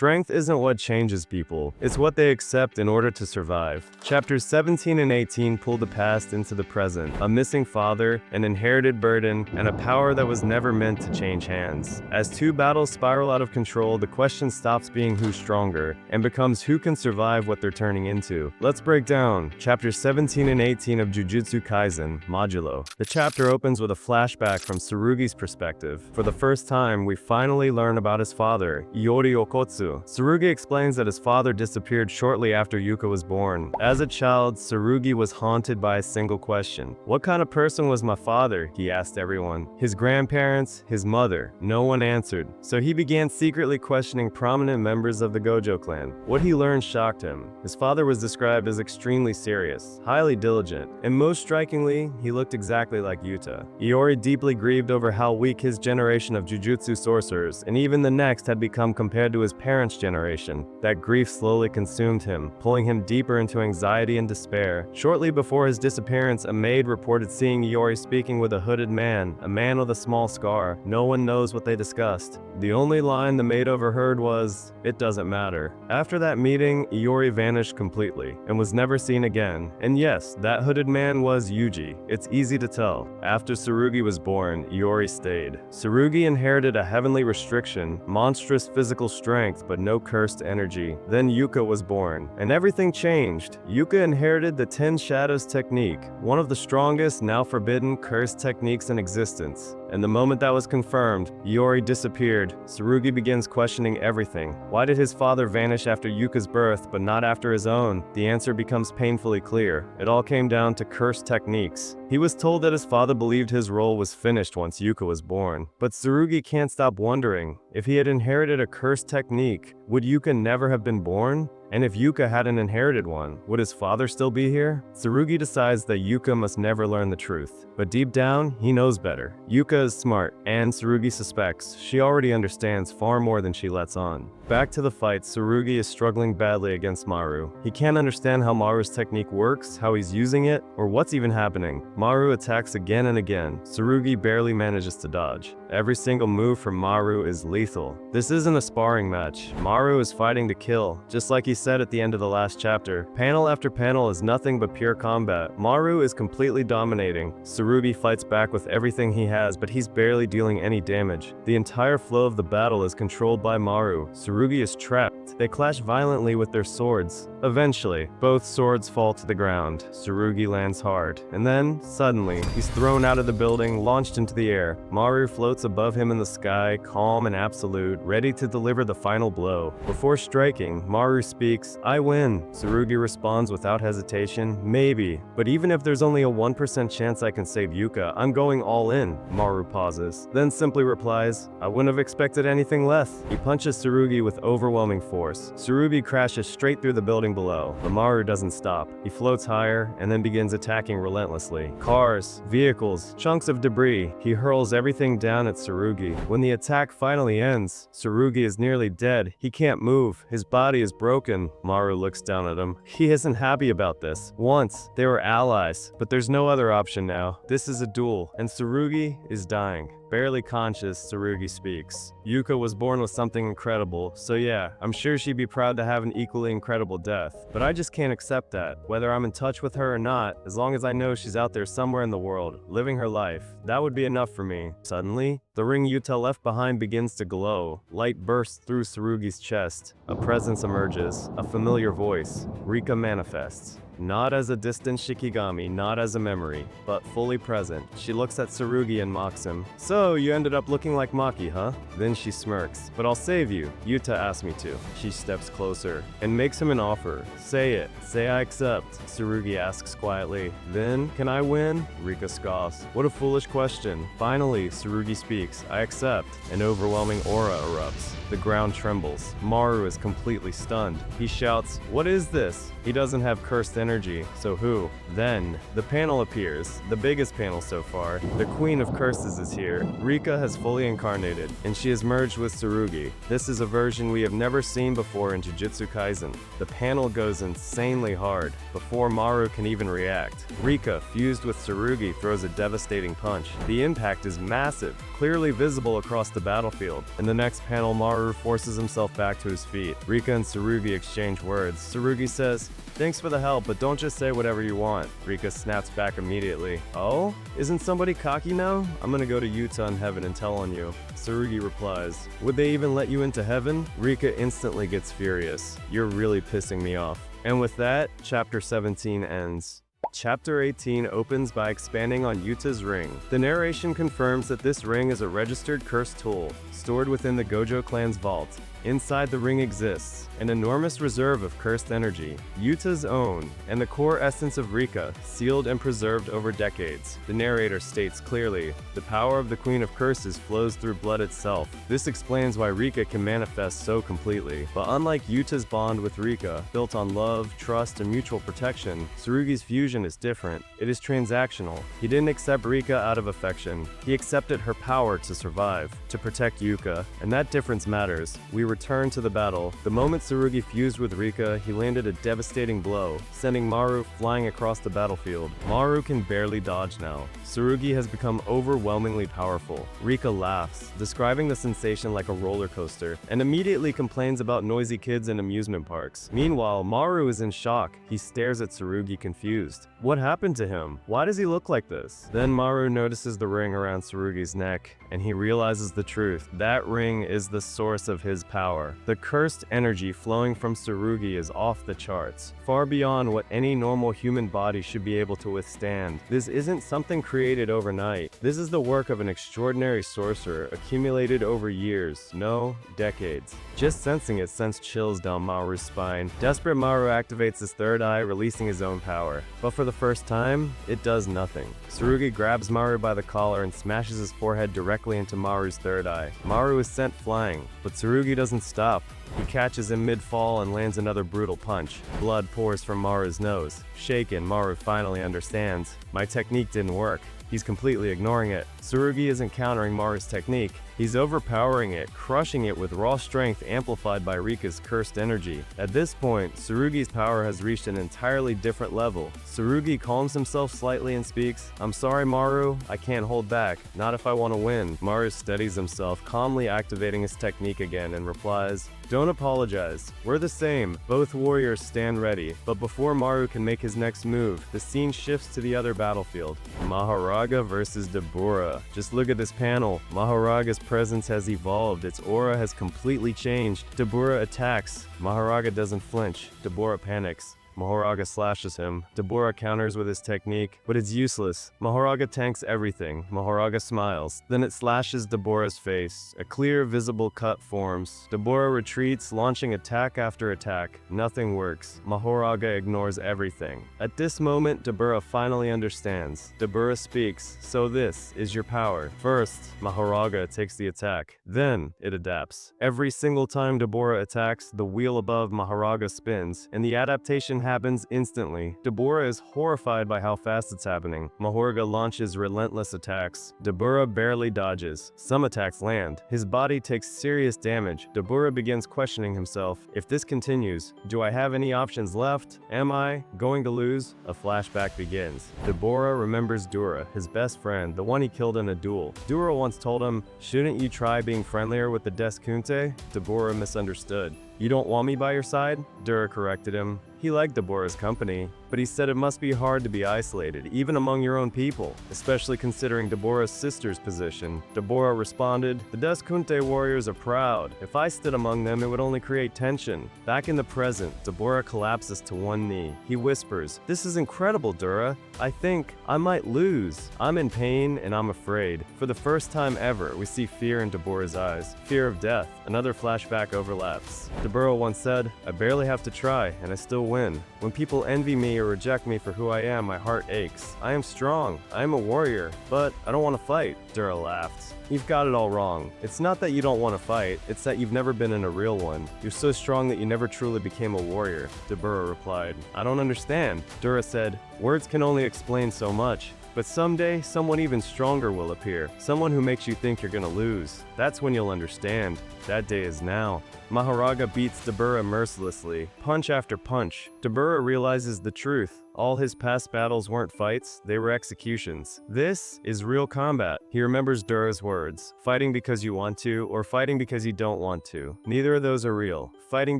Strength isn't what changes people, it's what they accept in order to survive. Chapters 17 and 18 pull the past into the present, a missing father, an inherited burden, and a power that was never meant to change hands. As two battles spiral out of control, the question stops being who's stronger, and becomes who can survive what they're turning into. Let's break down Chapters 17 and 18 of Jujutsu Kaisen, Modulo. The chapter opens with a flashback from Tsurugi's perspective. For the first time, we finally learn about his father, Iori Okkotsu. Tsurugi explains that his father disappeared shortly after Yuka was born. As a child, Tsurugi was haunted by a single question. What kind of person was my father? He asked everyone. His grandparents, his mother. No one answered. So he began secretly questioning prominent members of the Gojo clan. What he learned shocked him. His father was described as extremely serious, highly diligent, and most strikingly, he looked exactly like Yuta. Iori deeply grieved over how weak his generation of Jujutsu sorcerers, and even the next, had become compared to his parents' generation. That grief slowly consumed him, pulling him deeper into anxiety and despair. Shortly before his disappearance, a maid reported seeing Iori speaking with a hooded man, a man with a small scar. No one knows what they discussed. The only line the maid overheard was, "It doesn't matter." After that meeting, Iori vanished completely, and was never seen again. And yes, that hooded man was Yuji. It's easy to tell. After Tsurugi was born, Iori stayed. Tsurugi inherited a heavenly restriction, monstrous physical strength, but no cursed energy. Then Yuka was born, and everything changed. Yuka inherited the 10 Shadows technique, one of the strongest, now forbidden, cursed techniques in existence. And the moment that was confirmed, Iori disappeared. Tsurugi begins questioning everything. Why did his father vanish after Yuka's birth, but not after his own? The answer becomes painfully clear. It all came down to cursed techniques. He was told that his father believed his role was finished once Yuka was born. But Tsurugi can't stop wondering, if he had inherited a cursed technique, would Yuka never have been born? And if Yuka hadn't inherited one, would his father still be here? Tsurugi decides that Yuka must never learn the truth. But deep down, he knows better. Yuka is smart, and Tsurugi suspects she already understands far more than she lets on. Back to the fight, Tsurugi is struggling badly against Maru. He can't understand how Maru's technique works, how he's using it, or what's even happening. Maru attacks again and again. Tsurugi barely manages to dodge. Every single move from Maru is lethal. This isn't a sparring match. Maru is fighting to kill, just like he said at the end of the last chapter. Panel after panel is nothing but pure combat. Maru is completely dominating. Tsurugi fights back with everything he has, but he's barely dealing any damage. The entire flow of the battle is controlled by Maru. Tsurugi is trapped. They clash violently with their swords. Eventually, both swords fall to the ground. Tsurugi lands hard, and then, suddenly, he's thrown out of the building, launched into the air. Maru floats above him in the sky, calm and absolute, ready to deliver the final blow. Before striking, Maru speaks, "I win." Tsurugi responds without hesitation, "Maybe, but even if there's only a 1% chance I can save Yuka, I'm going all in." Maru pauses, then simply replies, "I wouldn't have expected anything less." He punches Tsurugi with overwhelming force. Tsurugi crashes straight through the building below, but Maru doesn't stop. He floats higher, and then begins attacking relentlessly. Cars, vehicles, chunks of debris. He hurls everything down at Tsurugi. When the attack finally ends, Tsurugi is nearly dead. He can't move. His body is broken. Maru looks down at him. He isn't happy about this. Once, they were allies, but there's no other option now. This is a duel, and Tsurugi is dying. Barely conscious, Tsurugi speaks. "Yuka was born with something incredible, so yeah, I'm sure she'd be proud to have an equally incredible death. But I just can't accept that. Whether I'm in touch with her or not, as long as I know she's out there somewhere in the world, living her life, that would be enough for me." Suddenly, the ring Yuta left behind begins to glow. Light bursts through Tsurugi's chest. A presence emerges. A familiar voice. Rika manifests. Not as a distant Shikigami, not as a memory, but fully present. She looks at Tsurugi and mocks him. "So, you ended up looking like Maki, huh?" Then she smirks. "But I'll save you. Yuta asked me to." She steps closer and makes him an offer. "Say it. Say I accept." Tsurugi asks quietly. "Then, can I win?" Rika scoffs. "What a foolish question." Finally, Tsurugi speaks. "I accept." An overwhelming aura erupts. The ground trembles. Maru is completely stunned. He shouts, "What is this?" He doesn't have cursed energy, so who? Then, the panel appears, the biggest panel so far. The Queen of Curses is here. Rika has fully incarnated, and she has merged with Tsurugi. This is a version we have never seen before in Jujutsu Kaisen. The panel goes insanely hard, before Maru can even react. Rika, fused with Tsurugi, throws a devastating punch. The impact is massive, clearly visible across the battlefield. In the next panel, Maru forces himself back to his feet. Rika and Tsurugi exchange words. Tsurugi says, "Thanks for the help, but don't just say whatever you want." Rika snaps back immediately. "Oh? Isn't somebody cocky now? I'm gonna go to Yuta in heaven and tell on you." Tsurugi replies, "Would they even let you into heaven?" Rika instantly gets furious. "You're really pissing me off." And with that, Chapter 17 ends. Chapter 18 opens by expanding on Yuta's ring. The narration confirms that this ring is a registered cursed tool, stored within the Gojo clan's vault. Inside the ring exists an enormous reserve of cursed energy, Yuta's own, and the core essence of Rika, sealed and preserved over decades. The narrator states clearly, the power of the Queen of Curses flows through blood itself. This explains why Rika can manifest so completely. But unlike Yuta's bond with Rika, built on love, trust, and mutual protection, Tsurugi's fusion is different. It is transactional. He didn't accept Rika out of affection. He accepted her power to survive, to protect Yuka, and that difference matters. We return to the battle. The moment Tsurugi fused with Rika, he landed a devastating blow, sending Maru flying across the battlefield. Maru can barely dodge now. Tsurugi has become overwhelmingly powerful. Rika laughs, describing the sensation like a roller coaster, and immediately complains about noisy kids in amusement parks. Meanwhile, Maru is in shock. He stares at Tsurugi confused. What happened to him? Why does he look like this? Then Maru notices the ring around Tsurugi's neck, and he realizes the truth. That ring is the source of his power. The cursed energy flowing from Tsurugi is off the charts, far beyond what any normal human body should be able to withstand. This isn't something created overnight. This is the work of an extraordinary sorcerer, accumulated over years, no, decades. Just sensing it sends chills down Maru's spine. Desperate, Maru activates his third eye, releasing his own power. But for the first time, it does nothing. Tsurugi grabs Maru by the collar and smashes his forehead directly into Maru's third eye. Maru is sent flying, but Tsurugi doesn't stop. He catches him mid-fall and lands another brutal punch. Blood pours from Maru's nose. Shaken, Maru finally understands. My technique didn't work. He's completely ignoring it. Tsurugi isn't countering Maru's technique. He's overpowering it, crushing it with raw strength amplified by Rika's cursed energy. At this point, Tsurugi's power has reached an entirely different level. Tsurugi calms himself slightly and speaks, "I'm sorry, Maru, I can't hold back. Not if I want to win." Maru steadies himself, calmly activating his technique again, and replies, "Don't apologize. We're the same." Both warriors stand ready, but before Maru can make his next move, the scene shifts to the other battlefield. Mahoraga versus Dabura. Just look at this panel. Mahoraga's presence has evolved. Its aura has completely changed. Dabura attacks. Mahoraga doesn't flinch. Dabura panics. Mahoraga slashes him. Dabura counters with his technique, but it's useless. Mahoraga tanks everything. Mahoraga smiles. Then it slashes Dabura's face. A clear, visible cut forms. Dabura retreats, launching attack after attack. Nothing works. Mahoraga ignores everything. At this moment, Dabura finally understands. Dabura speaks, "So this is your power." First, Mahoraga takes the attack. Then, it adapts. Every single time Dabura attacks, the wheel above Mahoraga spins, and the adaptation happens instantly. Dabura is horrified by how fast it's happening. Mahoraga launches relentless attacks. Dabura barely dodges. Some attacks land. His body takes serious damage. Dabura begins questioning himself. If this continues, do I have any options left? Am I going to lose? A flashback begins. Dabura remembers Dura, his best friend, the one he killed in a duel. Dura once told him, "Shouldn't you try being friendlier with the Deskunte?" Dabura misunderstood. "You don't want me by your side?" Dura corrected him. He liked Dabura's company, but he said it must be hard to be isolated, even among your own people, especially considering Dabura's sister's position. Dabura responded, "The Deskunte warriors are proud. If I stood among them, it would only create tension." Back in the present, Dabura collapses to one knee. He whispers, "This is incredible, Dura. I think I might lose. I'm in pain and I'm afraid." For the first time ever, we see fear in Dabura's eyes. Fear of death. Another flashback overlaps. Dabura once said, "I barely have to try, and I still win. When people envy me or or reject me for who I am, my heart aches. I am strong. I am a warrior. But I don't want to fight. Dura laughed. You've got it all wrong. It's not that you don't want to fight, it's that you've never been in a real one. You're so strong that you never truly became a warrior, Dabura replied. I don't understand. Dura said, words can only explain so much. But someday, someone even stronger will appear. Someone who makes you think you're gonna lose. That's when you'll understand. That day is now. Mahoraga beats Dabura mercilessly, punch after punch. Dabura realizes the truth. All his past battles weren't fights, they were executions. This is real combat. He remembers Dura's words. Fighting because you want to, or fighting because you don't want to. Neither of those are real. Fighting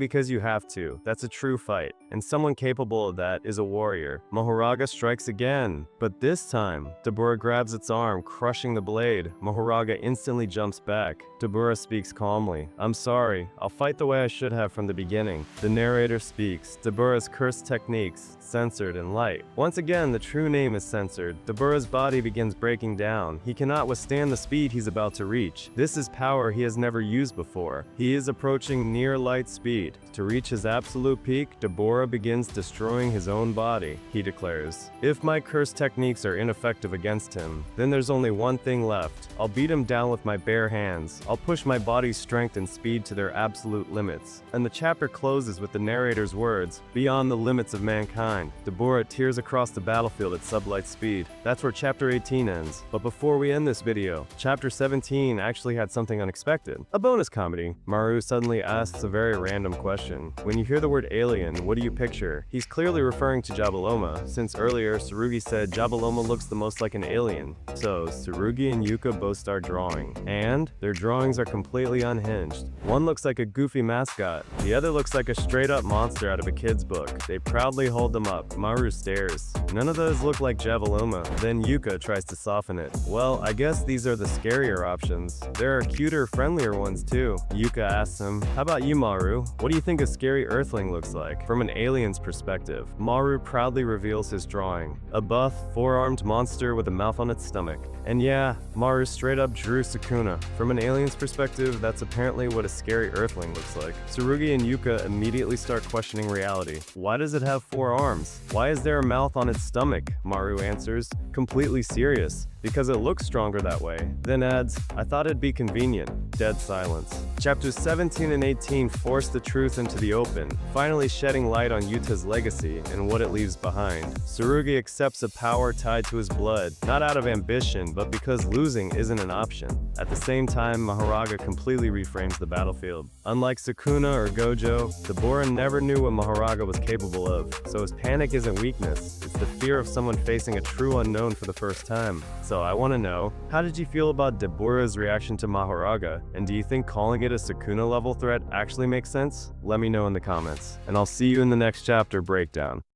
because you have to, that's a true fight. And someone capable of that is a warrior. Mahoraga strikes again. But this time, Dabura grabs its arm, crushing the blade. Mahoraga instantly jumps back. Dabura speaks calmly. I'm sorry, I'll fight the way I should have from the beginning. The narrator speaks. Dabura's cursed techniques, censored and light. Once again, the true name is censored. Dabura's body begins breaking down. He cannot withstand the speed he's about to reach. This is power he has never used before. He is approaching near light speed. To reach his absolute peak, Dabura begins destroying his own body. He declares, if my cursed techniques are ineffective against him, then there's only one thing left. I'll beat him down with my bare hands. I'll push my body's strength and speed to their absolute limits. And the chapter closes with the narrator's words, beyond the limits of mankind. Dabura tears across the battlefield at sublight speed. That's where chapter 18 ends. But before we end this video, chapter 17 actually had something unexpected. A bonus comedy. Maru suddenly asks a very random question. When you hear the word alien, what do you picture? He's clearly referring to Jabaloma, since earlier Tsurugi said Jabaloma looks the most like an alien. So Tsurugi and Yuka both start drawing. And their drawings are completely unhinged. One looks like a goofy mascot. The other looks like a straight up monster out of a kid's book. They proudly hold them up. Maru stares. None of those look like Jabaloma. Then Yuka tries to soften it. Well, I guess these are the scarier options. There are cuter, friendlier ones too. Yuka asks him, how about you, Maru? What do you think a scary earthling looks like? From an alien's perspective. Maru proudly reveals his drawing. A buff, four-armed monster with a mouth on its stomach. And yeah, Maru straight up drew Sukuna. From an alien's perspective, that's apparently what a scary earthling looks like. Tsurugi and Yuka immediately start questioning reality. Why does it have four arms? Why is there a mouth on its stomach? Maru answers, completely serious. Because it looks stronger that way. Then adds, I thought it'd be convenient. Dead silence. Chapters 17 and 18 force the truth into the open, finally shedding light on Yuta's legacy and what it leaves behind. Tsurugi accepts a power tied to his blood, not out of ambition, but because losing isn't an option. At the same time, Mahoraga completely reframes the battlefield. Unlike Sukuna or Gojo, Dabura never knew what Mahoraga was capable of, so his panic isn't weakness, it's the fear of someone facing a true unknown for the first time. So I want to know, how did you feel about Dabura's reaction to Mahoraga, and do you think calling it a Sukuna level threat actually makes sense? Let me know in the comments, and I'll see you in the next chapter breakdown.